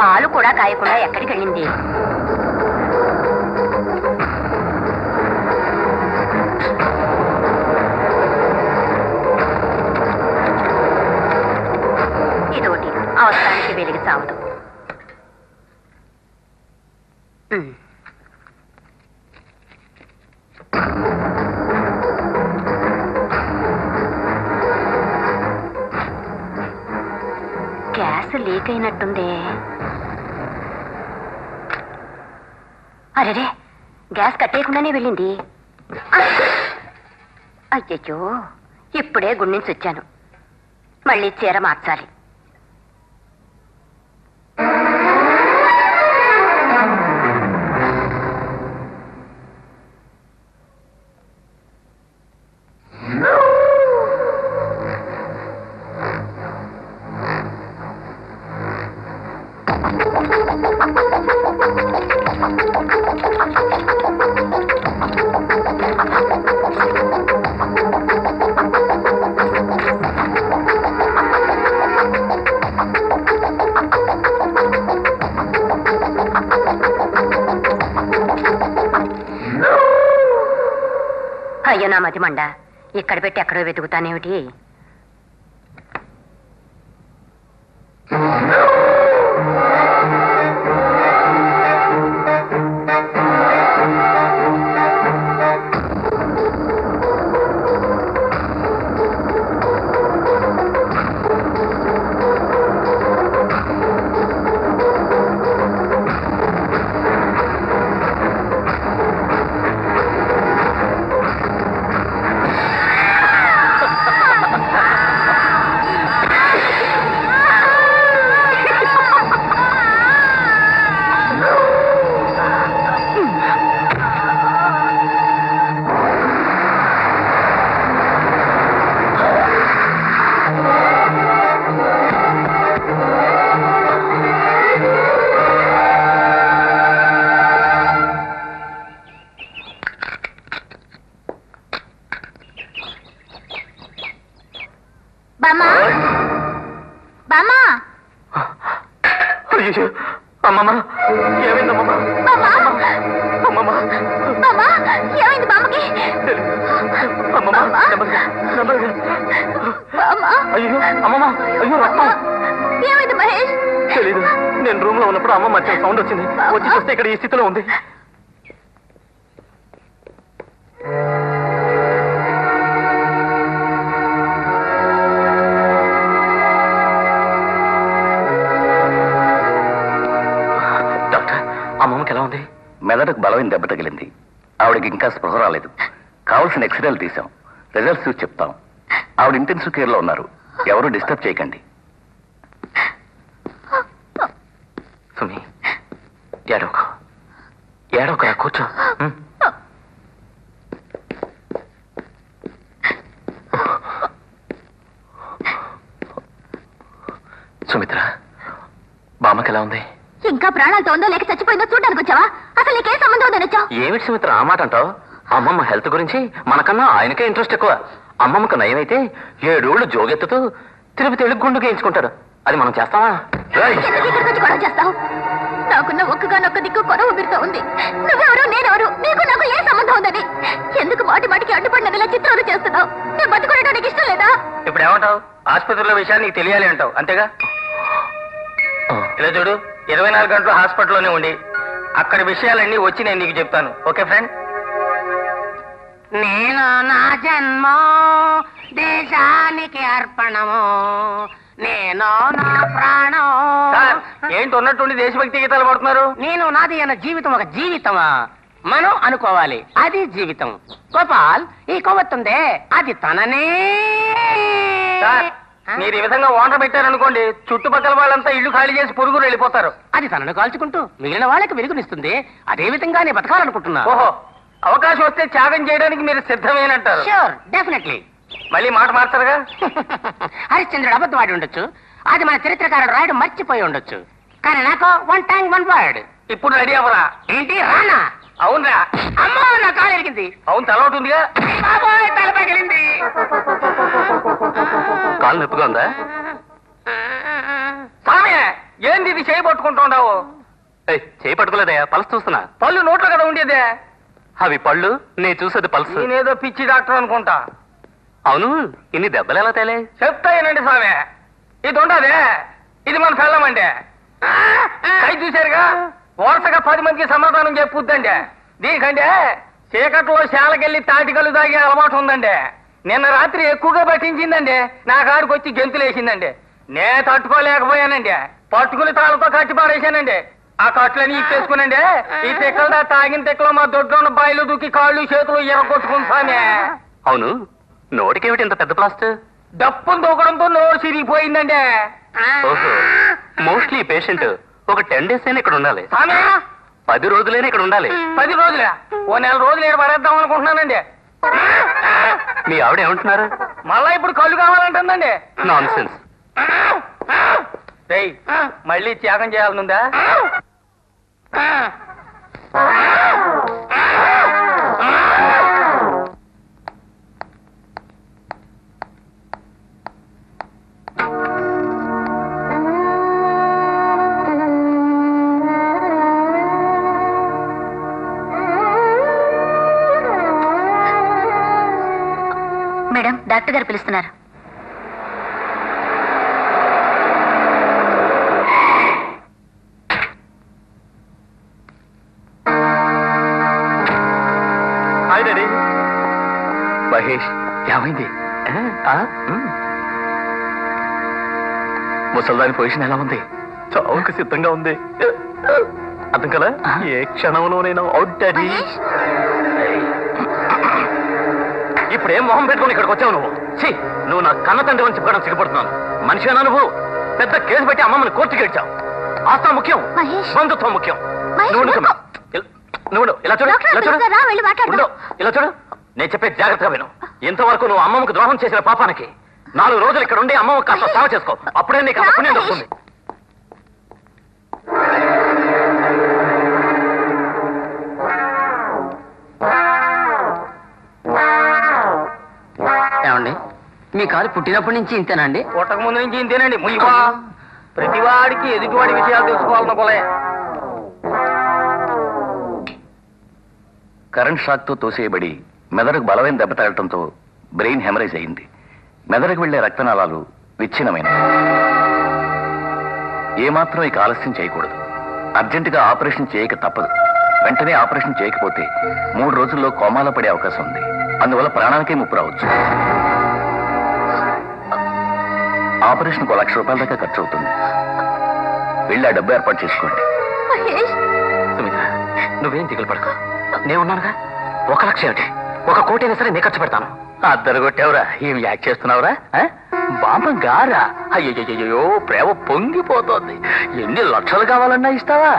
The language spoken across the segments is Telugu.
పాలు కూడా కాయకుండా ఎక్కడికి వెళ్ళింది? ఇదోటి అవసరానికి వెలిగి చావదు. గ్యాస్ లీక్ అయినట్టుందే. అరే, గ్యాస్ కట్టేయకుండానే వెళ్ళింది. అయ్యయ్యో, ఇప్పుడే గుండెంచి వచ్చాను. మళ్ళీ చీర మార్చాలి. అయ్యో నా మతి మండ, ఇక్కడ పెట్టి ఎక్కడో వెతుకుతానేమిటి? నేను రూమ్ లో ఉన్నప్పుడు అమ్మ మధ్య సౌండ్ వచ్చింది. వచ్చి చూస్తే ఇక్కడ ఈ స్థితిలో ఉంది. డాక్టర్, అమ్మమ్మకి ఎలా ఉంది? మెదడుకు బలమైన దెబ్బ తగిలింది. ఆవిడకి ఇంకా స్పృహ రాలేదు. కావాల్సిన ఎక్స్రేలు తీసాం. రిజల్ట్స్ చూసి చెప్తాం. ఆవిడ ఇంటెన్సివ్ కేర్ లో ఉన్నారు. ఎవరు డిస్టర్బ్ చేయకండి. సుమి, ఏడోకరా, కూర్చో. సుమిత్ర, బామ్మకి ఎలా ఉంది? ఇంకా ప్రాణాలతో ఉందో లేక చచ్చిపోయిందో చూడడానికి వచ్చావా? అసలు నీకేం సంబంధం ఉందని వచ్చావు? ఏమిటి సుమిత్ర ఆ మాట అంటావు? అమ్మమ్మ హెల్త్ గురించి మనకన్నా ఆయనకే ఇంట్రెస్ట్ ఎక్కువ. అమ్మమ్మకు నయమైతే 7 ఏళ్ళు జోగెత్తుతూ తిరుపతి వెళ్ళి గుండు గేయించుకుంటాడు. అది మనం చేస్తావా? చేస్తావు? నాకున్న ఒక్కగానొక్క దిక్కు కొరవ బిరుతో ఉంది. నువ్వెవరు, నేనెవరు, నీకు నాకు ఏ సంబంధం ఉందని ఎందుకు మాటికి అడ్డుపడినదిలా చిత్రాలు చేస్తున్నావు? నేను బతుకోవడానికి ఇష్టం లేదా? ఇప్పుడు ఏమంటావు? ఆసుపత్రిలో విషయాన్ని నీకు తెలియాలి అంటావు, అంతేగా? ఇలా చూడు, 24 గంటలు హాస్పిటల్లోనే ఉండి అక్కడ విషయాలన్నీ వచ్చి నేను నీకు చెప్తాను. Okay friend? నేను నా జన్మ దేశానికి అర్పణము, నేను నా ప్రాణం. ఏంటి ఉన్నట్టుండి దేశభక్తి గీతాలు పడుతున్నారు? నేను నాది అన్న జీవితం ఒక జీవితమా మనం అనుకోవాలి. అది జీవితం. గోపాల్, ఈ కొవ్వొత్తుందే అది తననే. మీరు ఈ విధంగా ఓనర్ పెట్టారనుకోండి, చుట్టుపక్కల వాళ్ళంతా ఇల్లు ఖాళీ చేసి పురుగురు వెళ్ళిపోతారు. అది తనను కాల్చుకుంటూ మిగిలిన వాళ్ళకి వెలుగునిస్తుంది. అదే విధంగా నేను బతకాలనుకుంటున్నా. ఓహో, అవకాశం వస్తే త్యాగం చేయడానికి మీరు సిద్ధమేనంటారు? Sure, definitely. మళ్ళీ మాట మార్చారుగా? హరిశ్చంద్రుడు అబద్ధవాడి ఉండొచ్చు, అది మన చరిత్రకారుడు రాయడం మర్చిపోయి ఉండొచ్చు. కానీ నాకు 1 టైమ్ 1 వర్డ్. ఇప్పుడు రెడీ అవ్వరా? ఏంటి రానా? అవునరా? అమ్మో, నా కాలు ఎరిగింది. అవును, తల ఉంటుందిగా. బాబోయ్, తల పగిలింది. కాలు నొప్పిగా ఉందా? స్వామి, ఏంది ఇది చేయి పట్టుకుంటుండవు? చేయి పట్టుకోలేదయ్యా, పల్స్ చూస్తున్నా. పళ్ళు నోట్లో కదా ఉండేదే. అవి పళ్ళు, నేను చూసేది పల్స్. నేనేదో పిచ్చి డాక్టర్ అనుకుంటా. అవును, ఇన్ని దెబ్బలు ఎలా తేలే? చెప్తాయనండి స్వామి. ఇది ఉండదే, ఇది మన పిల్లమండి. కై చూశారుగా, వరుసగా 10 మందికి సమాధానం చెప్పుద్దండి. దీనికంటే చీకట్లో శాలకెళ్ళి తాటికలు తాగే అలవాటు ఉందండి. నిన్న రాత్రి ఎక్కువగా పట్టించిందండి. నా కాడికి వచ్చి గెంతులేసిందండి. నే తట్టుకోలేకపోయానండి. పట్టుకుని తాళ్ళతో కట్టి పారేశానండి. ఆ కట్లని ఇప్పేసుకునండి. ఈ తిక్కలదా తాగిన తిక్కలో మా దొడ్లో ఉన్న బాయిలు దూకి కాళ్ళు చేతులు ఎరగొట్టుకుంటానే. అవును, నోటికేమిటి ఇంత పెద్ద ప్లాస్టర్? డప్పును దూకడంతో నోరు చిరిగిపోయిందండి. ఓహో, మోస్ట్లీ పేషెంట్ ఒక 10 days అయినా ఇక్కడ ఉండాలి. 10 రోజులైనా ఇక్కడ ఉండాలి. 10 రోజులా? ఓ 4 రోజులు ఇక్కడ పడేద్దాం అనుకుంటున్నానండి. మీ ఆవిడ ఏమంటున్నారు? మళ్ళా ఇప్పుడు కళ్ళు కావాలంటుందండి. Non sense. మళ్ళీ త్యాగం చేయాలనుందా? మేడం, డాక్టర్ గారు పిలుస్తున్నారు. మహేష్, ఏమైంది? ముసల్దాని పొజిషన్ ఎలా ఉంది? చావుకు సిద్ధంగా ఉంది. అర్థం కదా, ఏ క్షణంలోనైనా అవుట్ డాడీ. ఇప్పుడేం మొహం పెట్టుకుని ఇక్కడికి వచ్చావు నువ్వు? నువ్వు నా కన్న తండ్రి అని చెప్పుకోవడం సిగ్గుపడుతున్నాను. మనిషివేనా నువ్వు? పెద్ద కేసు పెట్టి అమ్మమ్మని కోర్టుకి ఇచ్చావు. ఆస్తా ముఖ్యం, బంధుత్వం ముఖ్యం. నువ్వు ఇలా చూడు, ఇలా చూడు, ఇలా చూడు. నేను చెప్పే జాగ్రత్తగా విను. ఇంతవరకు నువ్వు అమ్మమ్మకు ద్రోహం చేసిన పాపానికి 4 రోజులు ఇక్కడ ఉండి అమ్మమ్మ కాస్త సేవ చేసుకో. అప్పుడే నీకు అంత పుణ్యం దొరుకుతుంది. ఏమండి, మీ కాలు పుట్టినప్పటి నుంచి ఇంతేనండి? పుట్టక ముందు నుంచి ఇంతేనండి. ముయ్యవా, ప్రతివాడికి ఎదుటివాడి విషయాలు తెలుసుకోవాలన్న పోలే. కరెంట్ షాక్ తో తోసేయబడి మెదడుకు బలమైన దెబ్బ తగలటంతో బ్రెయిన్ హెమరేజ్ అయింది. మెదడుకు వెళ్లే రక్తనాళాలు విచ్ఛిన్నమైనవి. ఏమాత్రం ఇక ఆలస్యం చేయకూడదు. అర్జెంటుగా ఆపరేషన్ చేయక తప్పదు. వెంటనే ఆపరేషన్ చేయకపోతే 3 రోజుల్లో కోమాలో పడే అవకాశం ఉంది. అందువల్ల ప్రాణానికే ముప్పు రావచ్చు. ఆపరేషన్కు 1 లక్ష రూపాయల దాకా ఖర్చు అవుతుంది. వెళ్ళి ఆ డబ్బు ఏర్పాటు చేసుకోండి. సుమిత్ర, నువ్వేం దిగులు పడకు, నేనున్నానుగా. 1 లక్ష ఏమిటి, 1 కోటి అయినా సరే నీ ఖర్చు పెడతాను. అద్దరు కొట్టావురా, ఏం యాక్ట్ చేస్తున్నావురా? బామ్మ గారా? అయ్యో, ప్రేమ పొంగిపోతోంది. ఎన్ని లక్షలు కావాలన్నా ఇస్తావా?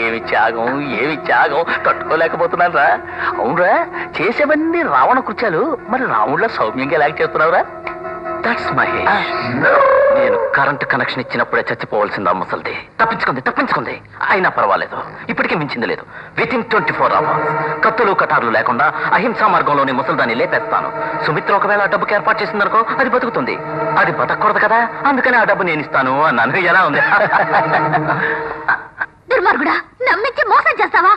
ఏమి త్యాగం తట్టుకోలేకపోతున్నాను రా. అవునరా, చేసేవన్నీ రావణ కృత్యాలు. మరి రాముళ్ళ సౌమ్యంగా యాక్ట్ చేస్తున్నావురా? దట్స్ మహేష్. నేను కరెంట్ కనెక్షన్ ఇచ్చినప్పుడే చచ్చిపోవాల్సింది ఆ ముసల్ది. తప్పించుకుంది. అయినా పర్వాలేదు, ఇప్పటికీ మించింది లేదు. వితిన్ 24 hours కత్తులు కటార్లు లేకుండా అహింసా మార్గంలోని ముసల్దాన్ని లేపేస్తాను. సుమిత్ర ఒకవేళ ఆ డబ్బుకి ఏర్పాటు చేసిందనుకో, అది బతుకుతుంది. అది బతకూడదు కదా, అందుకని ఆ డబ్బు నేను ఇస్తాను అన్నాను. ఎలా ఉంది? దుర్మార్గుడా, నమ్మించి మోసం చేస్తావా?